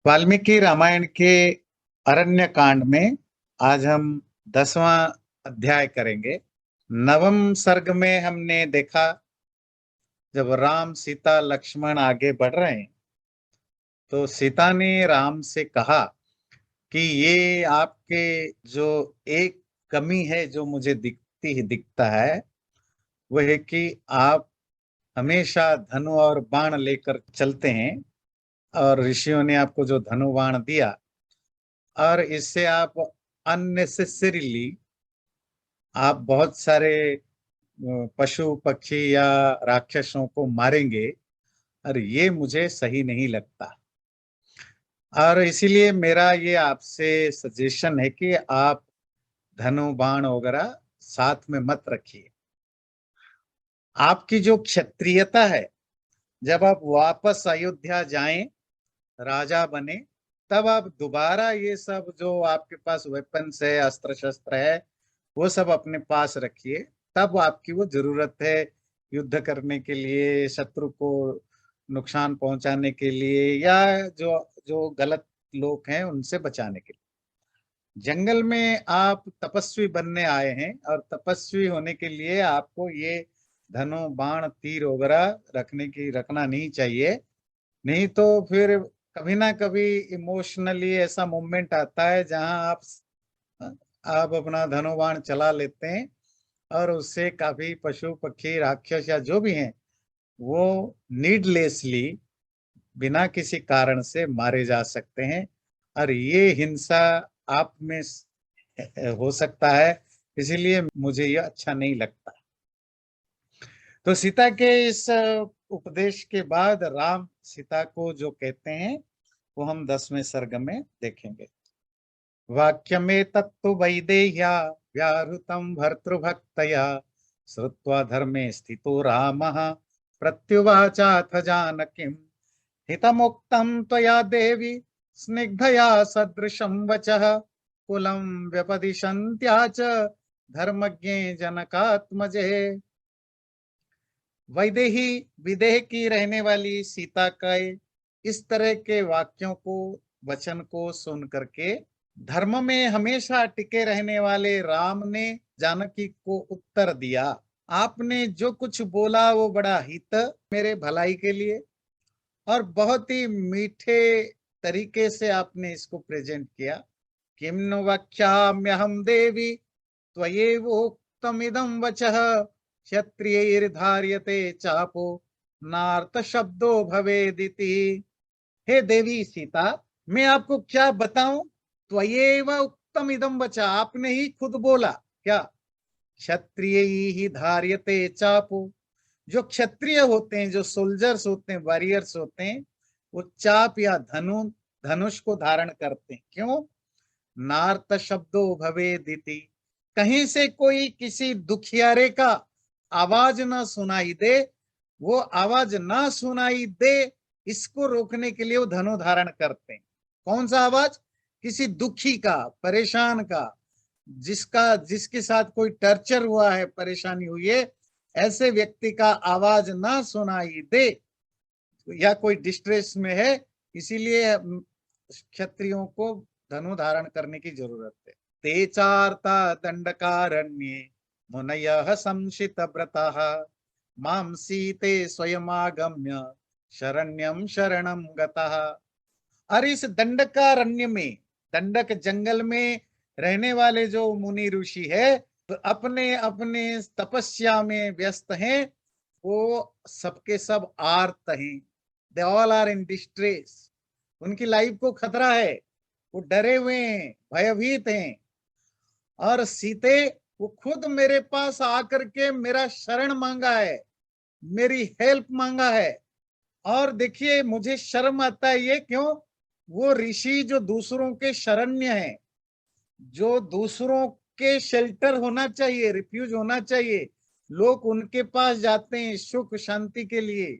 वाल्मीकि रामायण के अरण्य कांड में आज हम 10वां अध्याय करेंगे। नवम सर्ग में हमने देखा, जब राम सीता लक्ष्मण आगे बढ़ रहे हैं तो सीता ने राम से कहा कि ये आपके जो एक कमी है जो मुझे दिखता है, वह है कि आप हमेशा धनु और बाण लेकर चलते हैं और ऋषियों ने आपको जो धनु बाण दिया और इससे आप अननेसेसरीली आप बहुत सारे पशु पक्षी या राक्षसों को मारेंगे और ये मुझे सही नहीं लगता। और इसीलिए मेरा ये आपसे सजेशन है कि आप धनु बाण वगैरह साथ में मत रखिए। आपकी जो क्षत्रियता है, जब आप वापस अयोध्या जाएं, राजा बने, तब आप दोबारा ये सब जो आपके पास वेपन्स है, अस्त्र शस्त्र है, वो सब अपने पास रखिए। तब आपकी वो जरूरत है युद्ध करने के लिए, शत्रु को नुकसान पहुंचाने के लिए, या जो जो गलत लोग हैं उनसे बचाने के लिए। जंगल में आप तपस्वी बनने आए हैं और तपस्वी होने के लिए आपको ये धनु बाण तीर वगैरह रखना नहीं चाहिए। नहीं तो फिर कभी ना कभी इमोशनली ऐसा मोमेंट आता है जहां आप अपना धनुबाण चला लेते हैं और उससे काफी पशु पक्षी राक्षस या जो भी हैं वो नीडलेसली बिना किसी कारण से मारे जा सकते हैं। और ये हिंसा आप में हो सकता है, इसीलिए मुझे ये अच्छा नहीं लगता। तो सीता के इस उपदेश के बाद राम सीता को जो कहते हैं वो हम 10वें सर्ग में देखेंगे। वाक्यमे तत्तु वैदेह्या व्याहृतं भर्तृभक्तया श्रुत्वा धर्मे स्थितो रामः प्रत्युवाचाथ जानकीं हितमुक्तं त्वया देवी स्निग्धया सदृशं वचः कुलं व्यपदिशन्त्या च धर्मज्ञे जनकात्मजे। वैदेही विदेह की रहने वाली सीता का इस तरह के वाक्यों को, वचन को सुन करके धर्म में हमेशा टिके रहने वाले राम ने जानकी को उत्तर दिया, आपने जो कुछ बोला वो बड़ा हित मेरे भलाई के लिए और बहुत ही मीठे तरीके से आपने इसको प्रेजेंट किया। किम नु वक्ष्याम्यहं देवी त्वयैवोक्तमिदं वचः क्षत्रियैर्धार्यते चापो नार्थ शब्दो भवेदिति। हे देवी सीता, मैं आपको क्या बताऊं? त्वयैव उक्तम इदम वचः, आपने ही खुद बोला। क्या? क्षत्रिय ही धार्यते चापो, जो क्षत्रिय होते हैं, जो सोल्जर्स होते हैं, वॉरियर्स होते हैं, वो चाप या धनुष को धारण करते हैं। क्यों? नार्थ शब्दो भवेदिति, कहीं से कोई किसी दुखियारे का आवाज ना सुनाई दे, वो आवाज ना सुनाई दे इसको रोकने के लिए वो धनु धारण करते हैं। कौन सा आवाज? किसी दुखी का, परेशान का, जिसके साथ कोई टर्चर हुआ है, परेशानी हुई है, ऐसे व्यक्ति का आवाज ना सुनाई दे, या कोई डिस्ट्रेस में है, इसीलिए क्षत्रियों को धनु धारण करने की जरूरत है। ते चार्ता दंडकारण्ये मुनयः संशित व्रतः मां सीते स्वयमागम्य शरण्यम शरणम गतः। और इस दंडकारण्य में, दंडक जंगल में रहने वाले जो मुनि ऋषि है, तो अपने अपने तपस्या में व्यस्त हैं, वो सबके सब आर्त हैं। They all are in distress, उनकी लाइफ को खतरा है, वो डरे हुए हैं, भयभीत हैं। और सीते, वो खुद मेरे पास आकर के मेरा शरण मांगा है, मेरी हेल्प मांगा है। और देखिए, मुझे शर्म आता है ये क्यों? वो ऋषि जो दूसरों के शरण्य हैं, जो दूसरों के शेल्टर होना चाहिए, रिफ्यूज होना चाहिए, लोग उनके पास जाते हैं सुख शांति के लिए,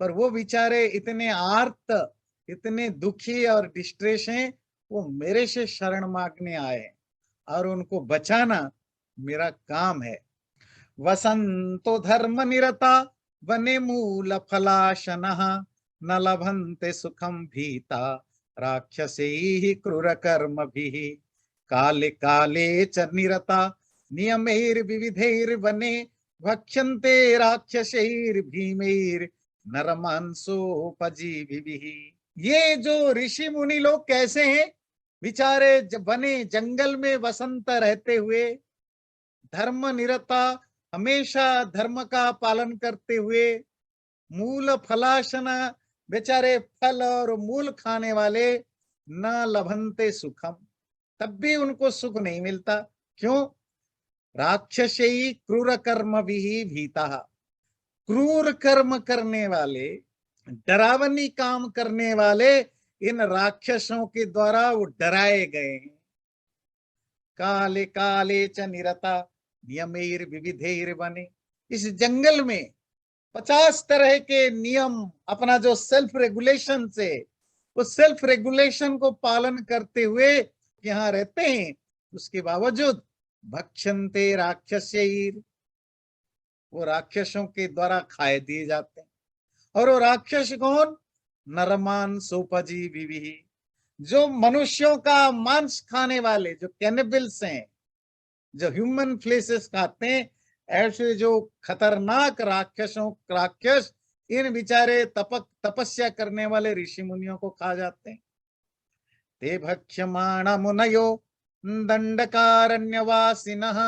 पर वो बेचारे इतने आर्त, इतने दुखी और डिस्ट्रेस हैं, वो मेरे से शरण मांगने आए हैं और उनको बचाना मेरा काम है। वसंतो धर्म निरता वने मूल फलाशनः न लभन्ते सुखम भीता राक्षसैः क्रूरकर्मभिः काले काले च निरता नियमैर्विविधैर्वने भक्ष्यन्ते राक्षसैर्भीमैर् नरमांसोपजीविभिः। ये जो ऋषि मुनि लोग कैसे हैं? बेचारे बने जंगल में वसंत रहते हुए धर्म निरता, हमेशा धर्म का पालन करते हुए, मूल फलाशना, बेचारे फल और मूल खाने वाले, न लभन्ते सुखम, तब भी उनको सुख नहीं मिलता। क्यों? राक्षसई क्रूर कर्म भी भीता, क्रूर कर्म करने वाले, डरावनी काम करने वाले इन राक्षसों के द्वारा वो डराए गए हैं। काले काले च निरता नियमैर विविधैर बने, इस जंगल में 50 तरह के नियम, अपना जो सेल्फ रेगुलेशन से, उस सेल्फ रेगुलेशन को पालन करते हुए यहाँ रहते हैं। उसके बावजूद भक्षन्ते राक्षसैर, वो राक्षसों के द्वारा खाए दिए जाते हैं। और वो राक्षस कौन? नरमान सोपजीविभिः, जो मनुष्यों का मांस खाने वाले, जो कैनिबल्स हैं, जो ह्यूमन फ्लेसेस खाते हैं, ऐसे जो खतरनाक राक्षस इन बेचारे तपस्या करने वाले ऋषि मुनियों को खा जाते हैं। ते भक्ष्यमाण मुनयो दंडकारण्यवासिनः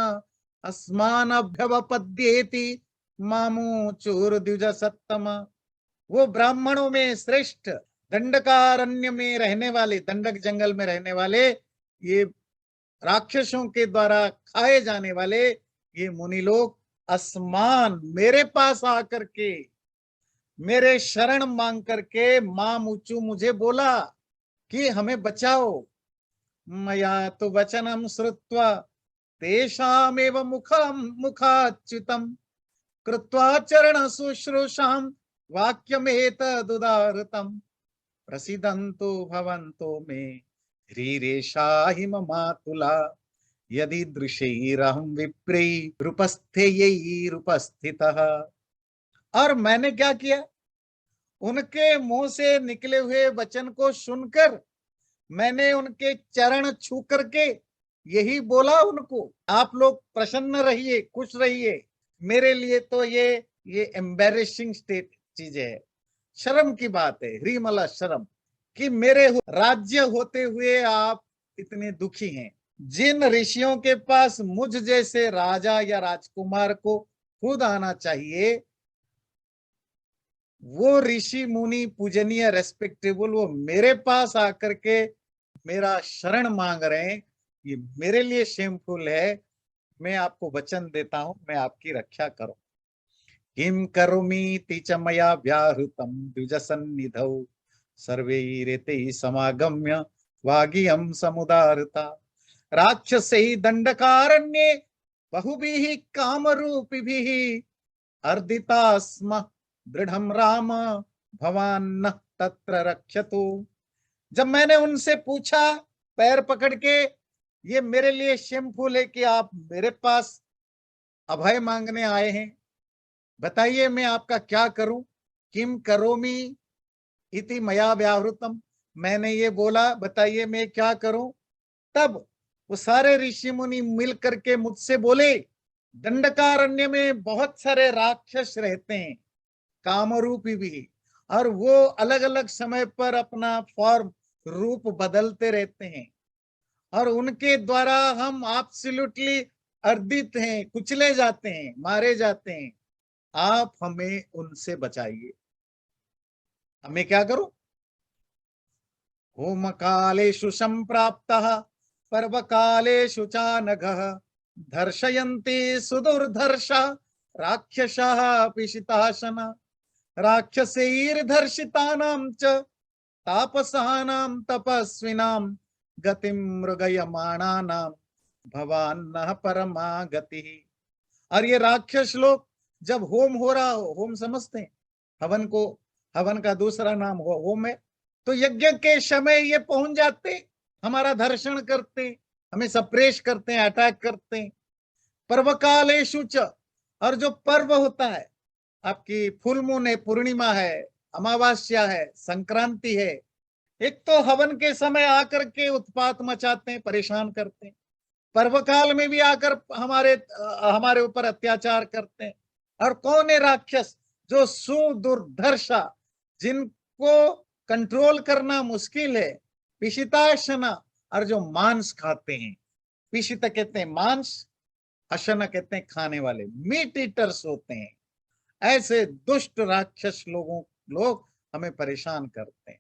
अस्मानभ्यवपद्येति मामूचुर द्विज सत्तम। वो ब्राह्मणों में श्रेष्ठ दंडकारण्य में रहने वाले, दंडक जंगल में रहने वाले, ये राक्षसों के द्वारा खाए जाने वाले ये मुनि लोग असमान, मेरे पास आकर के, मेरे शरण मांग करके, माम ऊंचू मुझे बोला कि हमें बचाओ। मया तो वचनम श्रुत्वा तेषामेव मुखाच्युतम कृत्वा चरण शुश्रूषाम वाक्यमेतदुदाहृतम प्रसीदन्तु भवन्तो मे ह्रीरेषा हिममातुला यदि दृशैरहं विप्रैरुपस्थेयैरुपस्थितः। और मैंने क्या किया? उनके मुंह से निकले हुए वचन को सुनकर मैंने उनके चरण छू करके यही बोला उनको, आप लोग प्रसन्न रहिए, खुश रहिए। मेरे लिए तो ये एम्बेरेसिंग स्टेट चीज है, शर्म की बात है, ह्रीमला शर्म, कि मेरे राज्य होते हुए आप इतने दुखी हैं। जिन ऋषियों के पास मुझ जैसे राजा या राजकुमार को खुद आना चाहिए, वो ऋषि मुनि पूजनीय रेस्पेक्टेबल, वो मेरे पास आकर के मेरा शरण मांग रहे हैं, ये मेरे लिए शेमफुल है। मैं आपको वचन देता हूं, मैं आपकी रक्षा करूं। किम करोमीति च मया व्याहृतम द्विजसन्निधौ सर्वैरेते समागम्य वागियम समुदारता राक्षसै दंडकारण्ये बहुभिः कामरूपिभिः अर्दिता स्म दृढ़म राम भवान तत्र रक्षतु। जब मैंने उनसे पूछा पैर पकड़ के, ये मेरे लिए शेमफुल है कि आप मेरे पास अभय मांगने आए हैं, बताइए मैं आपका क्या करूं। किम करोमी इति मया व्याहृतम, मैंने ये बोला, बताइए मैं क्या करूं। तब वो सारे ऋषि मुनि मिल करके मुझसे बोले, दंडकारण्य में बहुत सारे राक्षस रहते हैं, कामरूपी भी, और वो अलग अलग समय पर अपना फॉर्म, रूप बदलते रहते हैं, और उनके द्वारा हम एब्सोल्युटली अर्दित हैं, कुचले जाते हैं, मारे जाते हैं। आप हमें उनसे बचाइए। हमें क्या करूं? होम कालेषु संप्राप्तः पर्व कालेषु चानघः दर्शयन्ति सुदुर्धर्षा राक्षसः पिशिताशन राक्षसैर्धर्षितानां च तापसानां तपस्विनां गतिं मृगयमाणानां भवान्नः परमा गतिः। और ये राक्षस लोग जब होम हो रहा हो, होम समझते हैं हवन को, हवन का दूसरा नाम होम है, तो यज्ञ के समय ये पहुंच जाते, हमारा दर्शन करते, हमें सप्रेश करते हैं, अटैक करते हैं। पर्वकालेषु च, और जो पर्व होता है, आपकी फुल मून है, पूर्णिमा है, अमावस्या है, संक्रांति है, एक तो हवन के समय आकर के उत्पात मचाते हैं, परेशान करते हैं, पर्व काल में भी आकर हमारे ऊपर अत्याचार करते हैं। और कौन है राक्षस? जो सुदुर्धर्षा, जिनको कंट्रोल करना मुश्किल है, पिशिताशना, और जो मांस खाते हैं। पिशित कहते हैं मांस, अशना कहते हैं खाने वाले, मीट ईटर्स होते हैं। ऐसे दुष्ट राक्षस लोग हमें परेशान करते हैं।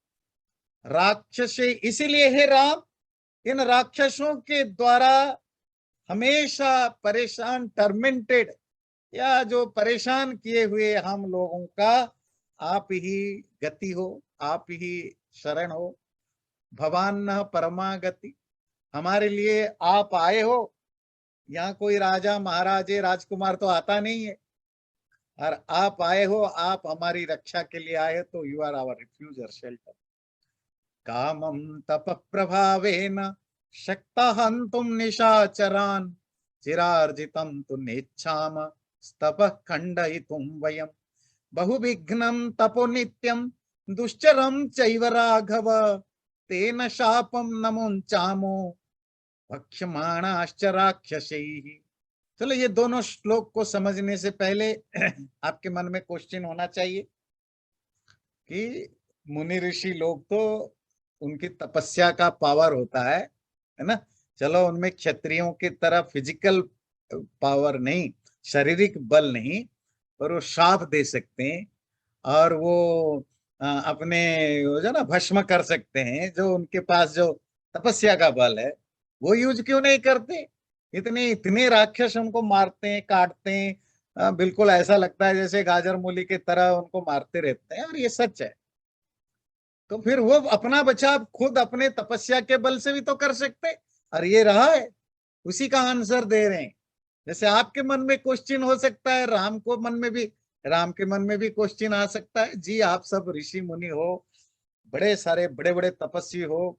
राक्षस इसीलिए हे राम, इन राक्षसों के द्वारा हमेशा परेशान, टर्मेंटेड, या जो परेशान किए हुए हम लोगों का आप ही गति हो, आप ही शरण हो। भवान न परमागति, हमारे लिए आप आए हो। यहाँ कोई राजा महाराजे राजकुमार तो आता नहीं है, और आप आए हो, आप हमारी रक्षा के लिए आए, तो यू आर आवर रिफ्यूज और शेल्टर। कामं तप प्रभावेन शक्ता हन्तुं निशाचरान्, चिरार्जितं तु नेच्छाम स्तपः खण्डयितुं वयम्। बहुविघ्नं तपो नित्यं दुश्चरं चैव राघव, तेन शापं न मुञ्चामो भक्ष्यमाणाश्च राक्षसैः। चलो, ये दोनों श्लोक को समझने से पहले आपके मन में क्वेश्चन होना चाहिए कि मुनि ऋषि लोग तो उनकी तपस्या का पावर होता है ना। चलो, उनमें क्षत्रियों की तरह फिजिकल पावर नहीं, शारीरिक बल नहीं, पर वो शाप दे सकते हैं, और वो अपने वो जो ना भस्म कर सकते हैं। जो उनके पास जो तपस्या का बल है, वो यूज क्यों नहीं करते? इतने इतने राक्षस उनको मारते हैं, काटते हैं, बिल्कुल ऐसा लगता है जैसे गाजर मूली की तरह उनको मारते रहते हैं, और ये सच है। तो फिर वो अपना बचाव खुद अपने तपस्या के बल से भी तो कर सकते, और ये रहा है, उसी का आंसर दे रहे हैं। जैसे आपके मन में क्वेश्चन हो सकता है, राम के मन में भी क्वेश्चन आ सकता है। जी, आप सब ऋषि मुनि हो, बड़े सारे बड़े बड़े तपस्वी हो,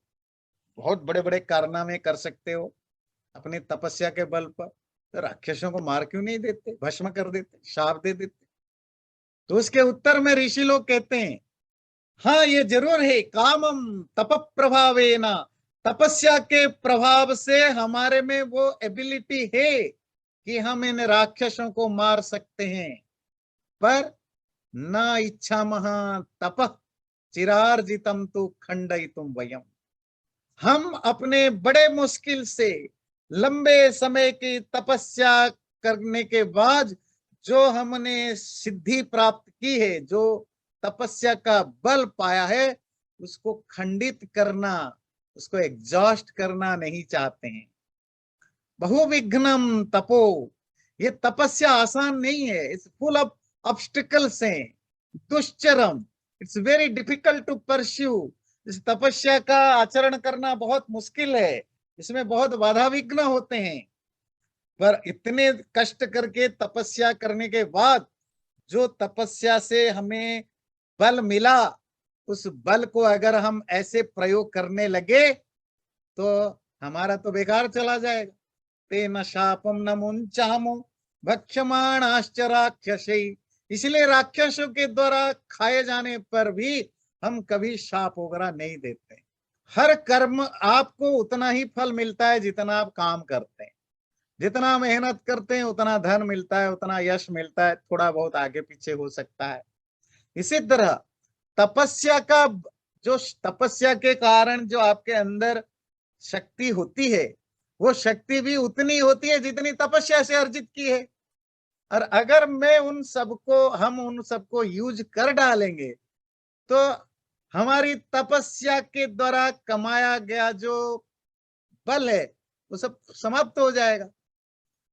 बहुत बड़े बड़े कारनामे कर सकते हो अपनी तपस्या के बल पर, तो राक्षसों को मार क्यों नहीं देते, भस्म कर देते, शाप दे देते? तो उसके उत्तर में ऋषि लोग कहते हैं, हाँ ये जरूर है, कामम तप प्रभावेना, तपस्या के प्रभाव से हमारे में वो एबिलिटी है कि हम इन राक्षसों को मार सकते हैं। पर न इच्छा महा तप चिरार्जितम तो खंडयितुम वयम, हम अपने बड़े मुश्किल से लंबे समय की तपस्या करने के बाद जो हमने सिद्धि प्राप्त की है, जो तपस्या का बल पाया है, उसको खंडित करना, उसको एग्जॉस्ट करना नहीं चाहते हैं। बहुविघ्नम तपो, ये तपस्या आसान नहीं है, इट्स फुल ऑफ ऑब्स्टिकल्स हैं, दुश्चरम, it's very difficult to pursue. इस तपस्या का आचरण करना बहुत मुश्किल है, इसमें बहुत बाधा विघ्न होते हैं। पर इतने कष्ट करके तपस्या करने के बाद जो तपस्या से हमें बल मिला, उस बल को अगर हम ऐसे प्रयोग करने लगे तो हमारा तो बेकार चला जाएगा। तेन शापम न मुंचामो भक्ष्यमाणाश्च राक्षसै, इसलिए राक्षसों के द्वारा खाए जाने पर भी हम कभी शाप वगैरह नहीं देते। हर कर्म आपको उतना ही फल मिलता है जितना आप काम करते हैं, जितना मेहनत करते हैं उतना धन मिलता है, उतना यश मिलता है, थोड़ा बहुत आगे पीछे हो सकता है। इसी तरह तपस्या का, जो तपस्या के कारण जो आपके अंदर शक्ति होती है, वो शक्ति भी उतनी होती है जितनी तपस्या से अर्जित की है। और अगर हम उन सबको यूज कर डालेंगे तो हमारी तपस्या के द्वारा कमाया गया जो बल है वो सब समाप्त हो जाएगा।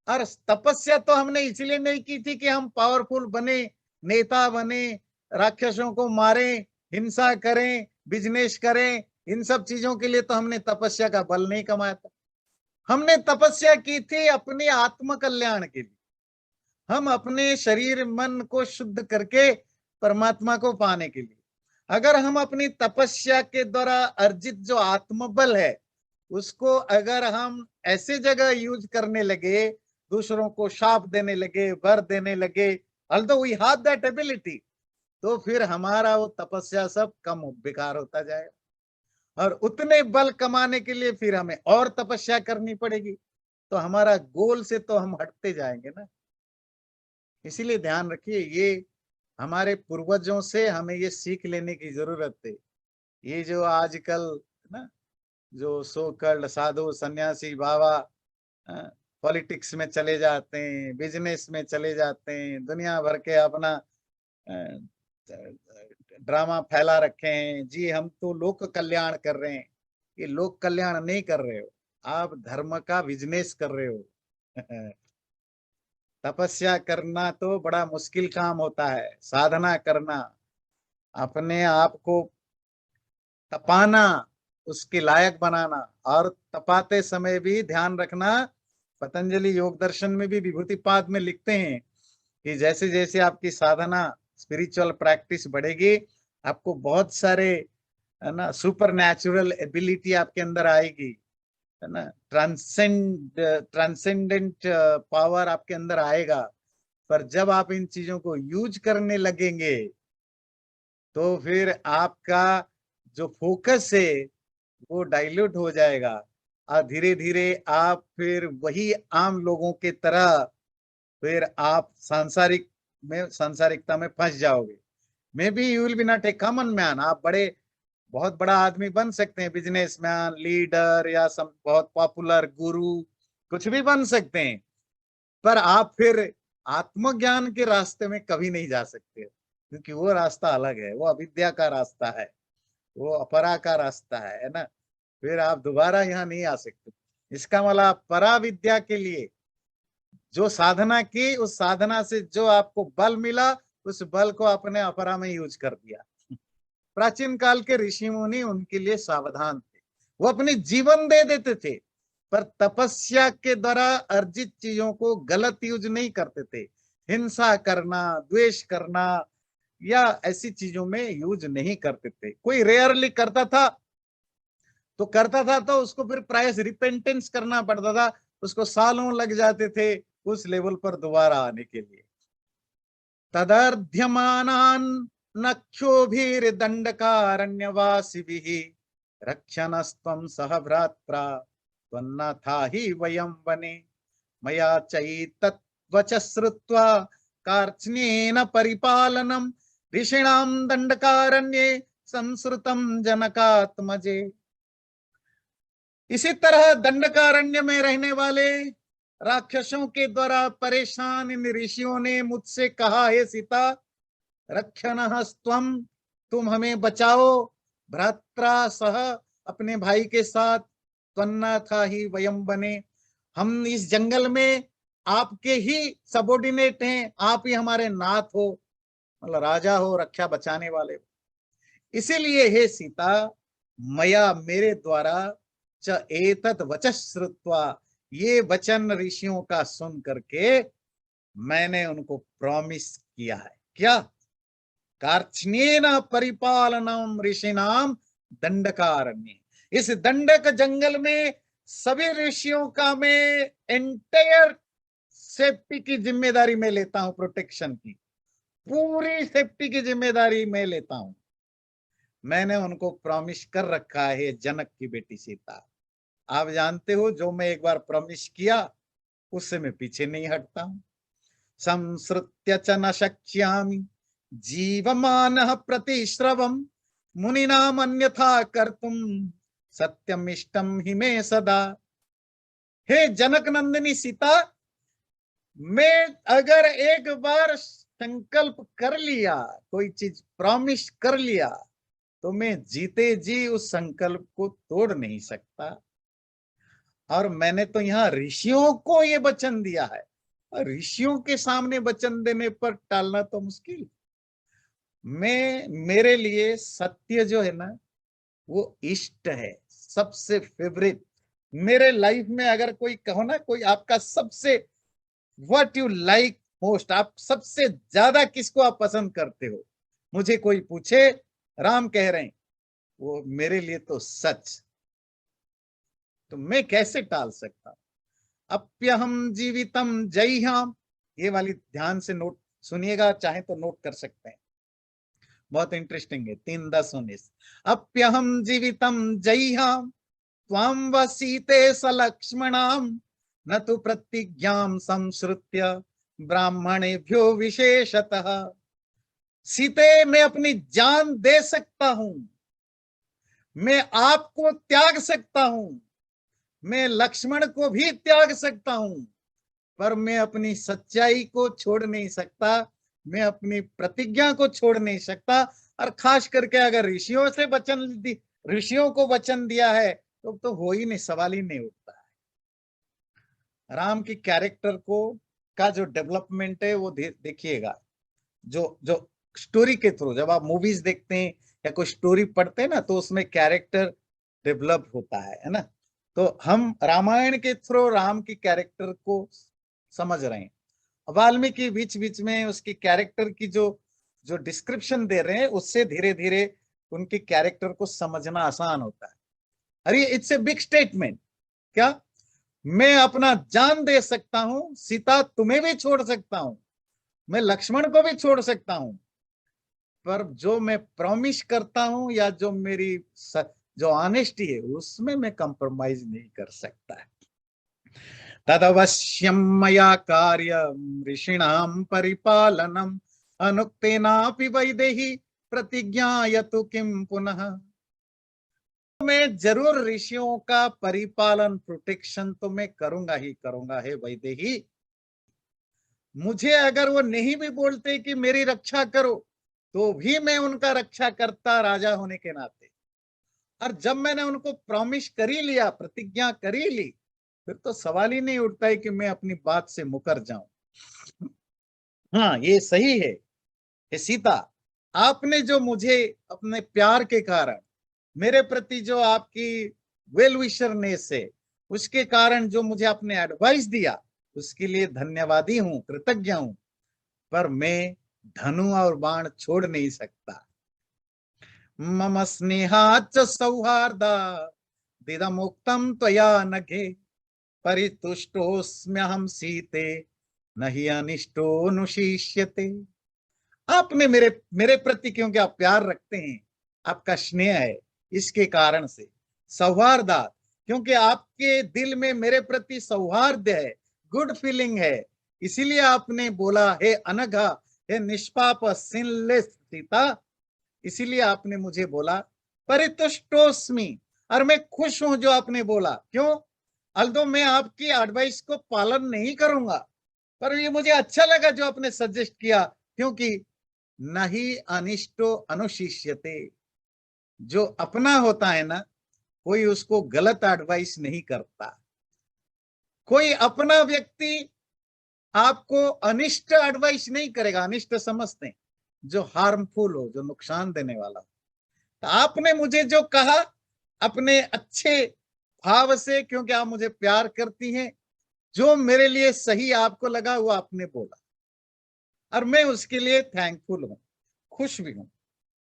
और तपस्या तो हमने इसलिए नहीं की थी कि हम पावरफुल बने, नेता बने, राक्षसों को मारें, हिंसा करें, बिजनेस करें। इन सब चीजों के लिए तो हमने तपस्या का बल नहीं कमाया था। हमने तपस्या की थी अपने आत्म कल्याण के लिए, हम अपने शरीर मन को शुद्ध करके परमात्मा को पाने के लिए। अगर हम अपनी तपस्या के द्वारा अर्जित जो आत्मबल है उसको अगर हम ऐसे जगह यूज करने लगे, दूसरों को शाप देने लगे, वर देने लगे, although we have that ability, तो फिर हमारा वो तपस्या सब कम बेकार होता जाएगा। और उतने बल कमाने के लिए फिर हमें और तपस्या करनी पड़ेगी, तो हमारा गोल से तो हम हटते जाएंगे ना। इसीलिए ध्यान रखिए, ये हमारे पूर्वजों से हमें ये सीख लेने की जरूरत है। ये जो आजकल ना, जो सो कल्ड साधु सन्यासी बाबा पॉलिटिक्स में चले जाते हैं, बिजनेस में चले जाते हैं, दुनिया भर के अपना अ, ड्रामा फैला रखे हैं जी, हम तो लोक कल्याण कर रहे हैं। ये लोक कल्याण नहीं कर रहे हो, आप धर्म का बिजनेस कर रहे हो। तपस्या करना तो बड़ा मुश्किल काम होता है, साधना करना, अपने आप को तपाना, उसके लायक बनाना। और तपाते समय भी ध्यान रखना, पतंजलि योग दर्शन में भी विभूतिपाद में लिखते हैं कि जैसे जैसे आपकी साधना स्पिरिचुअल प्रैक्टिस बढ़ेगी, आपको बहुत सारे है ना सुपर नेचुरल एबिलिटी आपके अंदर आएगी, है ना, ट्रांसेंडेंट पावर आपके अंदर आएगा। पर जब आप इन चीजों को यूज करने लगेंगे, तो फिर आपका जो फोकस है वो डाइल्यूट हो जाएगा, और धीरे धीरे आप फिर वही आम लोगों के तरह फिर आप सांसारिकता में फंस जाओगे। May be you will be not a common man, आप बड़े बहुत बड़ा आदमी बन सकते हैं, बिजनेसमैन, लीडर, या सम बहुत पॉपुलर गुरु, कुछ भी बन सकते हैं। पर आप फिर आत्मज्ञान के रास्ते में कभी नहीं जा सकते, क्योंकि वो रास्ता अलग है, वो अविद्या का रास्ता है, वो अपरा का रास्ता है ना। फिर आप दोबारा यहाँ नहीं आ सकते। इसका मतलब परा विद्या के लिए जो साधना की, उस साधना से जो आपको बल मिला, उस बल को अपने अपरा में यूज कर दिया। प्राचीन काल के ऋषि मुनि उनके लिए सावधान थे, वो अपने जीवन दे देते थे, पर तपस्या के द्वारा अर्जित चीजों को गलत यूज नहीं करते थे। हिंसा करना, द्वेष करना, या ऐसी चीजों में यूज नहीं करते थे। कोई रेयरली करता था, तो उसको फिर प्रायश रिपेंटेंस करना पड़ता था, उसको सालों लग जाते थे उस लेवल पर दोबारा आने के लिए। तदर्ध्यमानान् नक्षोभिर्दंडकारण्यवासिभिः रक्षणस्त्वं सह भ्रात्रा त्वन्नाथा हि वयं वने मया चैतद्वच श्रुत्वा कार्त्स्येन परिपालनं ऋषीणां दंडकारण्ये संसृतं जनकात्मजे। इसी तरह दंडकारण्य में रहने वाले राक्षसों के द्वारा परेशान इन ऋषियों ने मुझसे कहा, हे सीता, रक्षणस्त्वं, तुम हमें बचाओ, भ्रात्रा सह, अपने भाई के साथ, त्वन्नाथा ही वयम बने, हम इस जंगल में आपके ही सबोर्डिनेट हैं, आप ही हमारे नाथ हो, मतलब राजा हो, रक्षा बचाने वाले हो। इसीलिए हे सीता, मया, मेरे द्वारा, च एतत् वचः श्रुत्वा, ये वचन ऋषियों का सुन करके मैंने उनको प्रॉमिस किया है। क्या? कार्त्स्येन परिपालनम ऋषिणाम दंडकारण्य, इस दंडक जंगल में सभी ऋषियों का मैं एंटायर सेफ्टी की जिम्मेदारी मैं लेता हूं, प्रोटेक्शन की पूरी सेफ्टी की जिम्मेदारी मैं लेता हूं। मैंने उनको प्रॉमिस कर रखा है, जनक की बेटी सीता। आप जानते हो, जो मैं एक बार प्रॉमिस किया उससे मैं पीछे नहीं हटता हूं। संसृत्य च न शक्ष्यामि जीवमानः प्रतिश्रवम् मुनिनाम अन्यथा कर्तुम सत्यम इष्टम हि मे सदा। हे जनक नंदिनी सीता, मैं अगर एक बार संकल्प कर लिया, कोई चीज प्रॉमिस कर लिया, तो मैं जीते जी उस संकल्प को तोड़ नहीं सकता। और मैंने तो यहाँ ऋषियों को ये वचन दिया है, और ऋषियों के सामने वचन देने पर टालना तो मुश्किल। मेरे लिए सत्य जो है ना, वो इष्ट है, सबसे फेवरेट। मेरे लाइफ में अगर कोई कहो ना, कोई आपका सबसे, व्हाट यू लाइक मोस्ट, आप सबसे ज्यादा किसको आप पसंद करते हो, मुझे कोई पूछे, राम कह रहे हैं, वो मेरे लिए तो सच। तो मैं कैसे टाल सकता हूं? अप्यहम जीवितम जय्याम, ये वाली ध्यान से नोट सुनिएगा, चाहे तो नोट कर सकते हैं। बहुत इंटरेस्टिंग है। 3:10-19 अप्यहम जीवितम जय्याम त्वां व सीते सलक्ष्मणाम न तु प्रतिज्ञां संश्रुत्य ब्राह्मणेभ्यो विशेषतः। सीते, मैं अपनी जान दे सकता हूं, मैं आपको त्याग सकता हूं, मैं लक्ष्मण को भी त्याग सकता हूं, पर मैं अपनी सच्चाई को छोड़ नहीं सकता, मैं अपनी प्रतिज्ञा को छोड़ नहीं सकता। और खास करके अगर ऋषियों को वचन दिया है तो हो ही नहीं, सवाल ही नहीं उठता है। राम की कैरेक्टर को का जो डेवलपमेंट है वो देखिएगा, जो जो स्टोरी के थ्रू जब आप मूवीज देखते हैं या कोई स्टोरी पढ़ते हैं ना, तो उसमें कैरेक्टर डेवलप होता है ना। तो हम रामायण के थ्रू राम की कैरेक्टर को समझ रहे हैं। वाल्मीकि बीच बीच में उसकी कैरेक्टर की जो जो डिस्क्रिप्शन दे रहे हैं, उससे धीरे धीरे उनकी कैरेक्टर को समझना आसान होता है। अरे इट्स ए बिग स्टेटमेंट। क्या? मैं अपना जान दे सकता हूं, सीता तुम्हें भी छोड़ सकता हूं, मैं लक्ष्मण को भी छोड़ सकता हूं, पर जो मैं प्रॉमिस करता हूं या जो मेरी जो ऑनेस्टी है उसमें मैं कंप्रोमाइज नहीं कर सकता है। तदवश्यम मया कार्यम ऋषिणाम परिपालनम अनुक्तेनापि वैदेही प्रतिज्ञायतु किम पुनः। मैं जरूर ऋषियों का परिपालन, प्रोटेक्शन तो मैं करूंगा ही करूंगा है वैदेही। मुझे अगर वो नहीं भी बोलते कि मेरी रक्षा करो, तो भी मैं उनका रक्षा करता राजा होने के नाते। और जब मैंने उनको प्रॉमिस कर ही लिया, प्रतिज्ञा कर ही ली, फिर तो सवाल ही नहीं उठता है कि मैं अपनी बात से मुकर जाऊं। हाँ, ये सही है कि सीता, आपने जो मुझे अपने प्यार के कारण, मेरे प्रति जो आपकी वेल विशरनेस है, उसके कारण जो मुझे आपने एडवाइस दिया, उसके लिए धन्यवादी हूं, कृतज्ञ हूं, पर मैं धनु और बाण छोड़ नहीं सकता। मम स्नेहाच्च सौहार्दा दिदमुक्तं त्वया नघे परितुष्टोऽस्म्यहं सीते नहि अनिष्टो नुशिष्यते। आपने मेरे मेरे प्रति क्योंकि आप प्यार रखते हैं, आपका स्नेह है, इसके कारण से सौहार्दा, क्योंकि आपके दिल में मेरे प्रति सौहार्द है, गुड फीलिंग है, इसीलिए आपने बोला हे अनघा, हे निष्पाप सिनलेस सीता, इसीलिए आपने मुझे बोला परितुष्टोस्मि, और मैं खुश हूं जो आपने बोला। क्यों? अल्दो मैं आपकी एडवाइस को पालन नहीं करूंगा, पर ये मुझे अच्छा लगा जो आपने सजेस्ट किया, क्योंकि नहीं अनिष्टो अनुशिष्यते। जो अपना होता है ना, कोई उसको गलत एडवाइस नहीं करता। कोई अपना व्यक्ति आपको अनिष्ट एडवाइस नहीं करेगा। अनिष्ट समझते हैं जो हार्मफुल हो, जो नुकसान देने वाला हो। तो आपने मुझे जो कहा अपने अच्छे भाव से, क्योंकि आप मुझे प्यार करती हैं, जो मेरे लिए सही आपको लगा वो आपने बोला, और मैं उसके लिए थैंकफुल हूं, खुश भी हूं,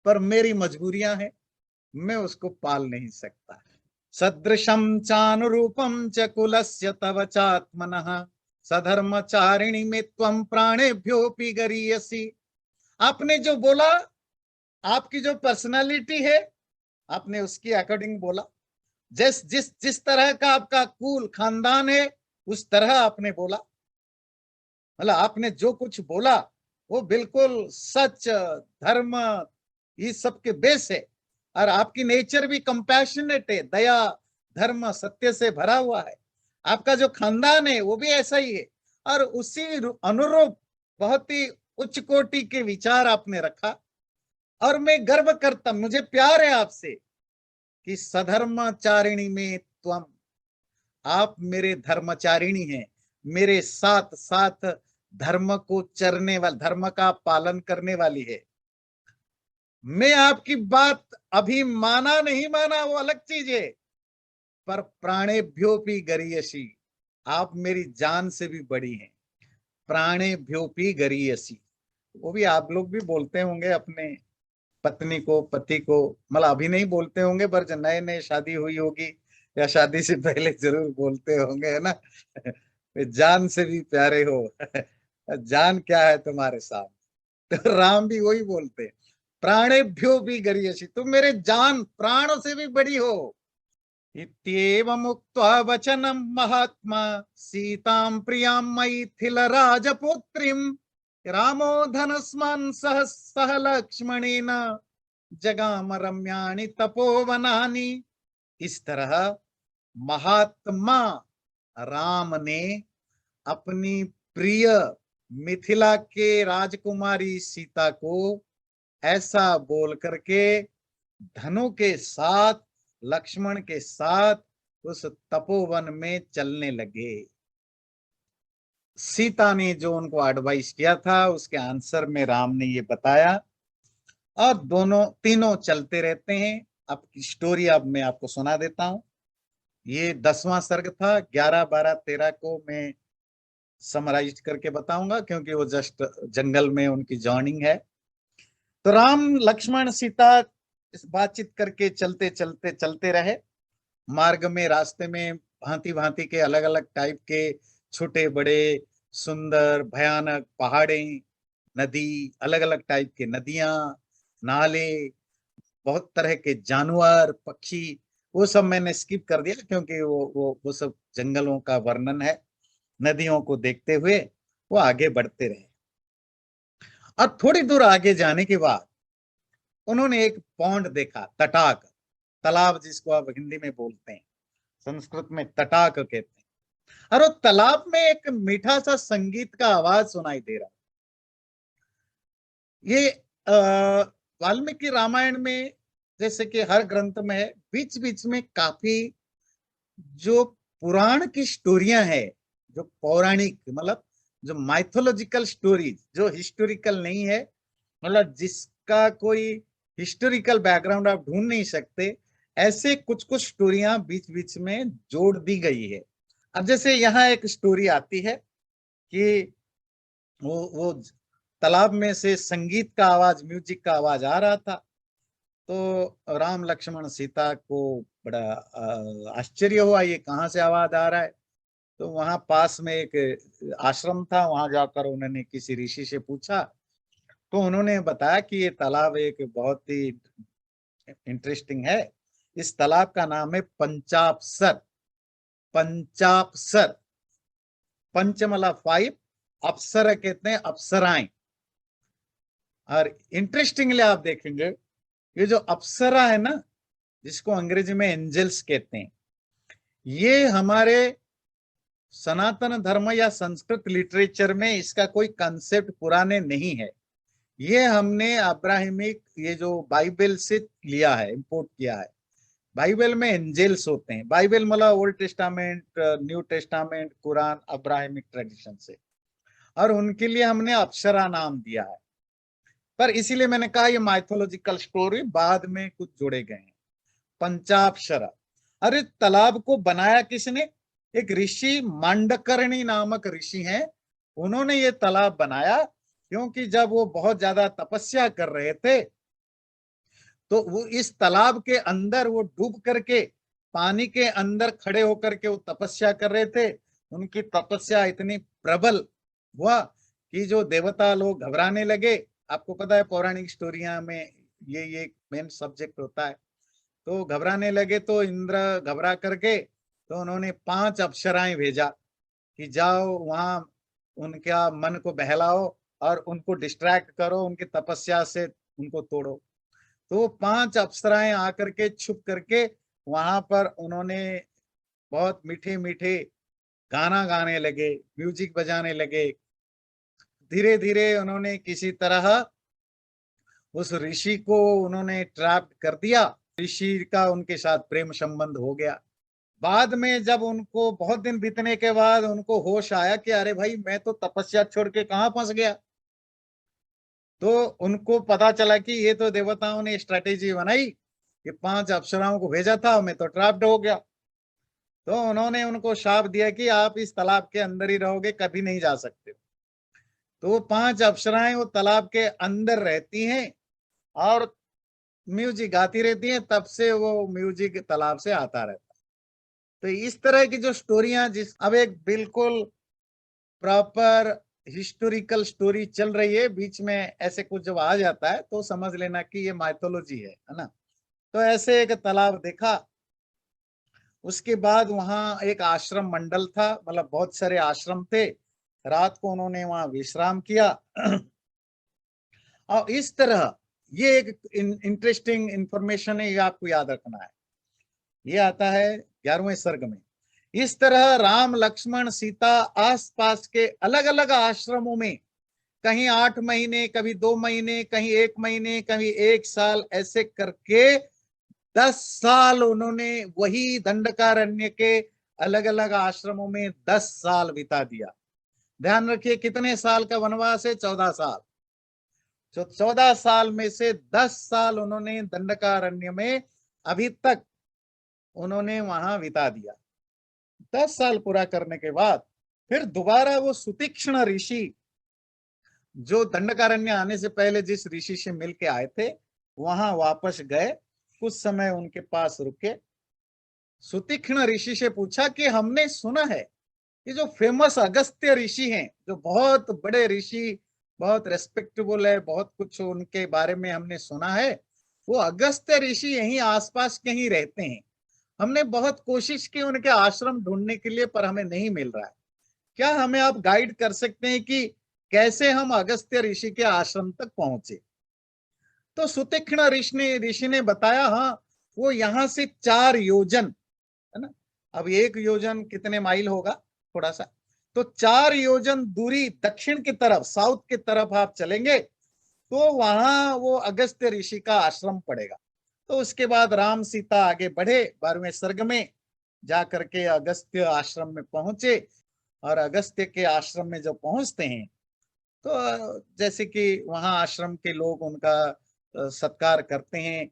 पर मेरी मजबूरियां हैं, मैं उसको पाल नहीं सकता। सदृशम चानुरूपम च कुलस्य तव चात्मनः सधर्मचारिणी में त्वं प्राणेभ्योऽपि गरीयसी। आपने जो बोला, आपकी जो पर्सनालिटी है, आपने उसके अकॉर्डिंग बोला। जिस जिस जिस तरह का आपका कुल खानदान है, उस तरह आपने बोला। मतलब आपने जो कुछ बोला वो बिल्कुल सच, धर्म, ये सब के बेस है। और आपकी नेचर भी कंपैशनेट है, दया, धर्म, सत्य से भरा हुआ है। आपका जो खानदान है वो भी ऐसा ही है, और उसी अनुरूप बहुत ही उच्च कोटि के विचार आपने रखा। और मैं गर्व करता, मुझे प्यार है आपसे कि सधर्मचारिणी में त्वम, आप मेरे धर्मचारिणी हैं, मेरे साथ साथ धर्म को चरने वाले, धर्म का पालन करने वाली है। मैं आपकी बात अभी माना नहीं माना वो अलग चीज है, पर प्राणेभ्योपि गरीयसी, आप मेरी जान से भी बड़ी हैं। प्राणेभ्योपि गरीयसी, वो भी आप लोग भी बोलते होंगे अपने पत्नी को, पति को, मतलब अभी नहीं बोलते होंगे, पर जब नए नए शादी हुई होगी या शादी से पहले जरूर बोलते होंगे, है ना। जान से भी प्यारे हो। जान क्या है तुम्हारे साथ। तो राम भी वही बोलते, प्राणेभ्यो भी गरियसी, तुम मेरे जान प्राणों से भी बड़ी हो। इत्येवम् उक्त्वा वचनं महात्मा सीतां प्रियां मैथिल राजपुत्रीं रामो धनुष्मान् सह सह लक्ष्मणेन जगाम रम्याणि तपोवनानि। इस तरह महात्मा राम ने अपनी प्रिय मिथिला के राजकुमारी सीता को ऐसा बोल करके धनु के साथ लक्ष्मण के साथ उस तपोवन में चलने लगे। सीता ने जो उनको एडवाइस किया था उसके आंसर में राम ने ये बताया, और दोनों तीनों चलते रहते हैं। अब स्टोरी अब मैं आपको सुना देता हूं। ये 10वां सर्ग था, 11, 12, 13 को मैं समराइज करके बताऊंगा क्योंकि वो जस्ट जंगल में उनकी जर्निंग है। तो राम लक्ष्मण सीता इस बातचीत करके चलते चलते चलते रहे। मार्ग में रास्ते में भांति भांति के अलग अलग टाइप के छोटे बड़े सुंदर भयानक पहाड़ें, नदी, अलग अलग टाइप के नदियां, नाले, बहुत तरह के जानवर, पक्षी, वो सब मैंने स्किप कर दिया क्योंकि वो सब जंगलों का वर्णन है। नदियों को देखते हुए वो आगे बढ़ते रहे, और थोड़ी दूर आगे जाने के बाद उन्होंने एक पौंड देखा, तटाक, तालाब जिसको आप हिंदी में बोलते हैं, संस्कृत में तटाक कहते हैं। और वो तालाब में एक मीठा सा संगीत का आवाज सुनाई दे रहा। ये वाल्मीकि रामायण में जैसे कि हर ग्रंथ में है, बीच बीच में काफी जो पुराण की स्टोरियां है, जो पौराणिक मतलब जो माइथोलॉजिकल स्टोरीज, जो हिस्टोरिकल नहीं है, मतलब जिसका कोई हिस्टोरिकल बैकग्राउंड आप ढूंढ नहीं सकते, ऐसे कुछ कुछ स्टोरियां बीच बीच में जोड़ दी गई है। अब जैसे यहाँ एक स्टोरी आती है कि वो तालाब में से संगीत का आवाज, म्यूजिक का आवाज आ रहा था। तो राम लक्ष्मण सीता को बड़ा आश्चर्य हुआ, ये कहाँ से आवाज आ रहा है। तो वहां पास में एक आश्रम था, वहां जाकर उन्होंने किसी ऋषि से पूछा, तो उन्होंने बताया कि ये तालाब एक बहुत ही इंटरेस्टिंग है। इस तालाब का नाम है पंचापसर। पंचापसर, पंचमला 5, अप्सरा कहते हैं अप्सराएं। और इंटरेस्टिंगली आप देखेंगे ये जो अप्सरा है ना, जिसको अंग्रेजी में एंजल्स कहते हैं, ये हमारे सनातन धर्म या संस्कृत लिटरेचर में इसका कोई कंसेप्ट पुराने नहीं है। ये हमने अब्राहमिक, ये जो बाइबल से लिया है, इंपोर्ट किया है। बाइबल में एंजल्स होते हैं, बाइबल मतलब old testament, new testament, Quran, Abrahamic tradition से, और उनके लिए हमने अप्सरा नाम दिया है। पर इसीलिए मैंने कहा ये माइथोलॉजिकल स्टोरी बाद में कुछ जोड़े गए हैं। पंचाक्षरा, अरे तालाब को बनाया किसने? एक ऋषि मांडकर्णी नामक ऋषि हैं, उन्होंने ये तालाब बनाया क्योंकि जब वो बहुत ज्यादा तपस्या कर रहे थे तो वो इस तालाब के अंदर वो डूब करके पानी के अंदर खड़े होकर के वो तपस्या कर रहे थे। उनकी तपस्या इतनी प्रबल हुआ कि जो देवता लोग घबराने लगे। आपको पता है पौराणिक स्टोरिया में ये मेन सब्जेक्ट होता है। तो घबराने लगे तो इंद्र घबरा करके तो उन्होंने 5 अप्सराएं भेजा कि जाओ वहां उनका मन को बहलाओ और उनको डिस्ट्रैक्ट करो, उनकी तपस्या से उनको तोड़ो। तो 5 अप्सराएं आकर के छुप करके वहां पर उन्होंने बहुत मीठे मीठे गाना गाने लगे, म्यूजिक बजाने लगे। धीरे धीरे उन्होंने किसी तरह उस ऋषि को उन्होंने ट्रैप कर दिया। ऋषि का उनके साथ प्रेम संबंध हो गया। बाद में जब उनको बहुत दिन बीतने के बाद उनको होश आया कि अरे भाई मैं तो तपस्या छोड़ के कहाँ फंस गया, तो उनको पता चला कि ये तो देवताओं ने स्ट्रेटेजी बनाई, ये 5 अप्सराओं को भेजा था, मैं तो ट्रैप्ड हो गया। तो उन्होंने उनको शाप दिया कि आप इस तालाब के अंदर ही रहोगे, कभी नहीं जा सकते। तो वो 5 अप्सराएं वो तालाब के अंदर रहती हैं और म्यूजिक गाती रहती हैं, तब से वो म्यूजिक तालाब से आता रहता है। तो इस तरह की जो स्टोरियां, जिस अब एक बिल्कुल प्रॉपर हिस्टोरिकल स्टोरी चल रही है, बीच में ऐसे कुछ जब आ जाता है तो समझ लेना कि ये माइथोलॉजी है ना। तो ऐसे एक तालाब देखा, उसके बाद वहां एक आश्रम मंडल था, मतलब बहुत सारे आश्रम थे। रात को उन्होंने वहां विश्राम किया। और इस तरह ये एक इंटरेस्टिंग इंफॉर्मेशन है, ये आपको याद रखना है। ये आता है 11वें सर्ग में। इस तरह राम लक्ष्मण सीता आसपास के अलग अलग आश्रमों में कहीं 8 महीने, कभी 2 महीने, कहीं 1 महीने, कभी 1 साल, ऐसे करके 10 साल उन्होंने वही दंडकारण्य के अलग अलग आश्रमों में 10 साल बिता दिया। ध्यान रखिए कितने साल का वनवास है, 14 साल। जो 14 साल में से 10 साल उन्होंने दंडकारण्य में अभी तक उन्होंने वहां बिता दिया। 10 साल पूरा करने के बाद फिर दोबारा वो सुतीक्ष्ण ऋषि, जो दंडकारण्य आने से पहले जिस ऋषि से मिलके आए थे, वहां वापस गए, कुछ समय उनके पास रुके। सुतीक्ष्ण ऋषि से पूछा कि हमने सुना है कि जो फेमस अगस्त्य ऋषि हैं, जो बहुत बड़े ऋषि, बहुत रेस्पेक्टेबल है, बहुत कुछ उनके बारे में हमने सुना है, वो अगस्त्य ऋषि यहीं आसपास कहीं रहते हैं। हमने बहुत कोशिश की उनके आश्रम ढूंढने के लिए, पर हमें नहीं मिल रहा है। क्या हमें आप गाइड कर सकते हैं कि कैसे हम अगस्त्य ऋषि के आश्रम तक पहुंचे? तो सुतीक्ष्ण ऋषि ने बताया, हाँ, वो यहाँ से 4 योजन, है ना। अब 1 योजन कितने माइल होगा, थोड़ा सा, तो 4 योजन दूरी दक्षिण की तरफ, साउथ की तरफ आप चलेंगे तो वहां वो अगस्त्य ऋषि का आश्रम पड़ेगा। तो उसके बाद राम सीता आगे बढ़े, 12वें सर्ग में जाकर के अगस्त्य आश्रम में पहुंचे। और अगस्त्य के आश्रम में जब पहुंचते हैं तो जैसे कि वहां आश्रम के लोग उनका सत्कार करते हैं।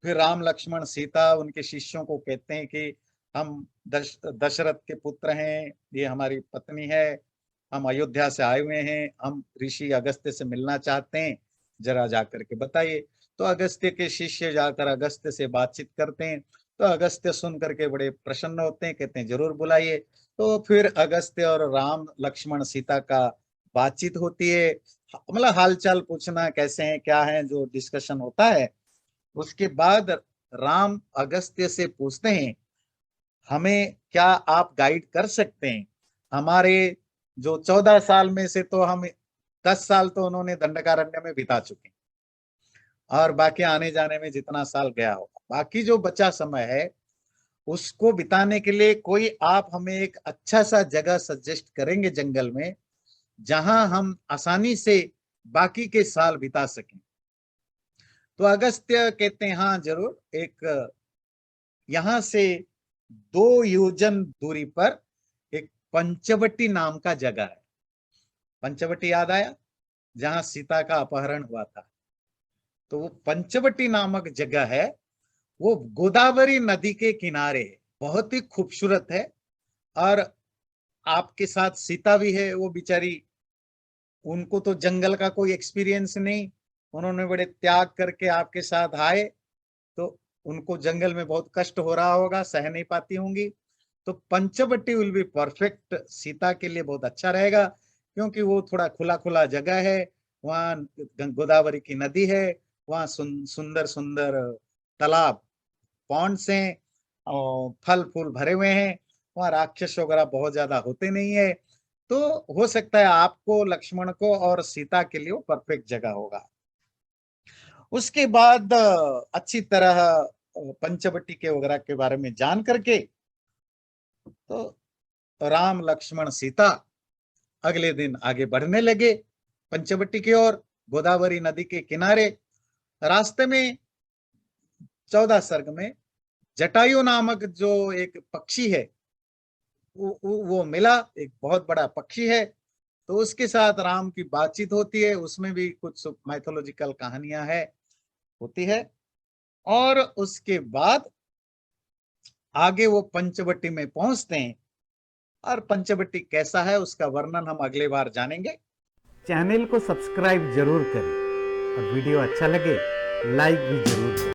फिर राम लक्ष्मण सीता उनके शिष्यों को कहते हैं कि हम दशरथ के पुत्र हैं, ये हमारी पत्नी है, हम अयोध्या से आए हुए हैं, हम ऋषि अगस्त्य से मिलना चाहते हैं, जरा जाकर के बताइए। तो अगस्त्य के शिष्य जाकर अगस्त्य से बातचीत करते हैं। तो अगस्त्य सुन करके बड़े प्रसन्न होते हैं, कहते हैं जरूर बुलाइए। तो फिर अगस्त्य और राम लक्ष्मण सीता का बातचीत होती है, मतलब हालचाल पूछना, कैसे हैं, क्या है, जो डिस्कशन होता है। उसके बाद राम अगस्त्य से पूछते हैं, हमें क्या आप गाइड कर सकते हैं? हमारे जो 14 साल में से तो हम 10 साल तो उन्होंने दंडकारण्य में बिता चुके हैं, और बाकी आने जाने में जितना साल गया होगा, बाकी जो बचा समय है उसको बिताने के लिए कोई आप हमें एक अच्छा सा जगह सजेस्ट करेंगे जंगल में, जहां हम आसानी से बाकी के साल बिता सकें? तो अगस्त्य कहते हैं, हाँ जरूर, एक यहां से 2 योजन दूरी पर एक पंचवटी नाम का जगह है। पंचवटी याद आया, जहां सीता का अपहरण हुआ था। तो वो पंचवटी नामक जगह है, वो गोदावरी नदी के किनारे है, बहुत ही खूबसूरत है। और आपके साथ सीता भी है, वो बेचारी, उनको तो जंगल का कोई एक्सपीरियंस नहीं, उन्होंने बड़े त्याग करके आपके साथ आए। तो उनको जंगल में बहुत कष्ट हो रहा होगा, सह नहीं पाती होंगी। तो Panchavati will be perfect, Sita के लिए बहुत अच्छा रहेगा, क्योंकि वो थोड़ा खुला खुला जगह है, वहाँ गोदावरी की नदी है, वहाँ सुंदर सुंदर तालाब, पॉन्ड्स हैं, और फल फूल भरे हुए हैं, वहाँ राक्षस वगैरह बहुत ज्यादा होते नहीं है। तो हो सकता है आपको, लक्ष्मण को और सीता के लिए वो परफेक्ट जगह होगा। उसके बाद अच्छी तरह पंचवटी के वगैरह के बारे में जान करके तो राम लक्ष्मण सीता अगले दिन आगे बढ़ने लगे पंचवटी की ओर, गोदावरी नदी के किनारे। रास्ते में 14 सर्ग में जटायु नामक जो एक पक्षी है, वो मिला, एक बहुत बड़ा पक्षी है। तो उसके साथ राम की बातचीत होती है, उसमें भी कुछ माइथोलॉजिकल कहानियां है, होती है। और उसके बाद आगे वो पंचवटी में पहुंचते हैं, और पंचवटी कैसा है उसका वर्णन हम अगले बार जानेंगे। चैनल को सब्सक्राइब जरूर करें और वीडियो अच्छा लगे लाइक भी जरूर करें।